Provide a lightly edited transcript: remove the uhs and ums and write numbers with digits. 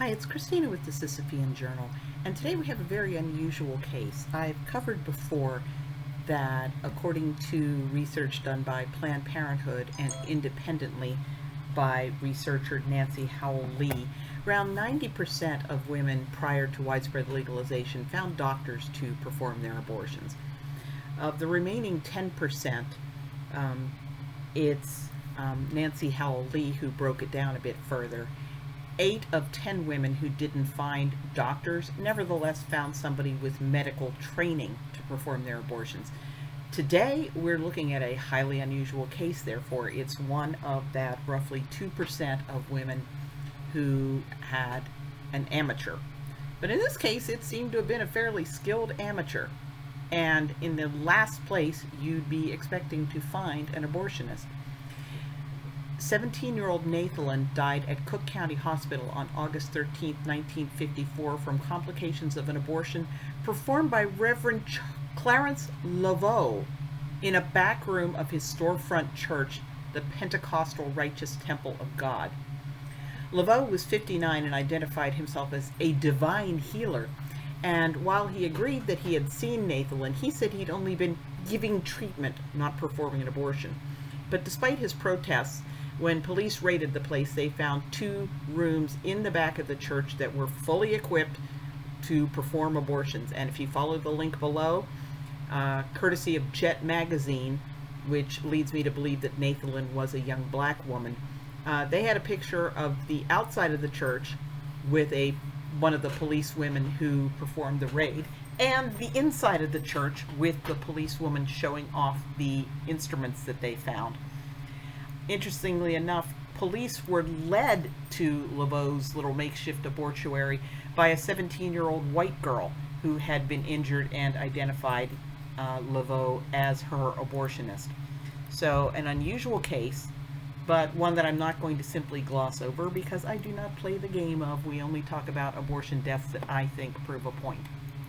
Hi, it's Christina with the Sisyphean Journal, and today we have a very unusual case. I've covered before that, according to research done by Planned Parenthood and independently by researcher Nancy Howell-Lee, around 90% of women prior to widespread legalization found doctors to perform their abortions. Of the remaining 10%, it's Nancy Howell-Lee who broke it down a bit further. 8 of 10 women who didn't find doctors nevertheless found somebody with medical training to perform their abortions. Today, we're looking at a highly unusual case, therefore. It's one of that roughly 2% of women who had an amateur. But in this case, it seemed to have been a fairly skilled amateur. And in the last place, you'd be expecting to find an abortionist. 17-year-old Nathelyn died at Cook County Hospital on August 13, 1954 from complications of an abortion performed by Reverend Clarence Leveaux in a back room of his storefront church, the Pentecostal Righteous Temple of God. Leveaux was 59 and identified himself as a divine healer, and while he agreed that he had seen Nathelyn, he said he'd only been giving treatment, not performing an abortion. But despite his protests, when police raided the place, they found 2 rooms in the back of the church that were fully equipped to perform abortions. And if you follow the link below, courtesy of Jet Magazine, which leads me to believe that Nathelyn was a young black woman, they had a picture of the outside of the church with one of the police women who performed the raid, and the inside of the church with the policewoman showing off the instruments that they found. Interestingly enough, police were led to Leveaux's little makeshift abortuary by a 17-year-old white girl who had been injured and identified Leveaux as her abortionist. So an unusual case, but one that I'm not going to simply gloss over because I do not play the game of we only talk about abortion deaths that I think prove a point.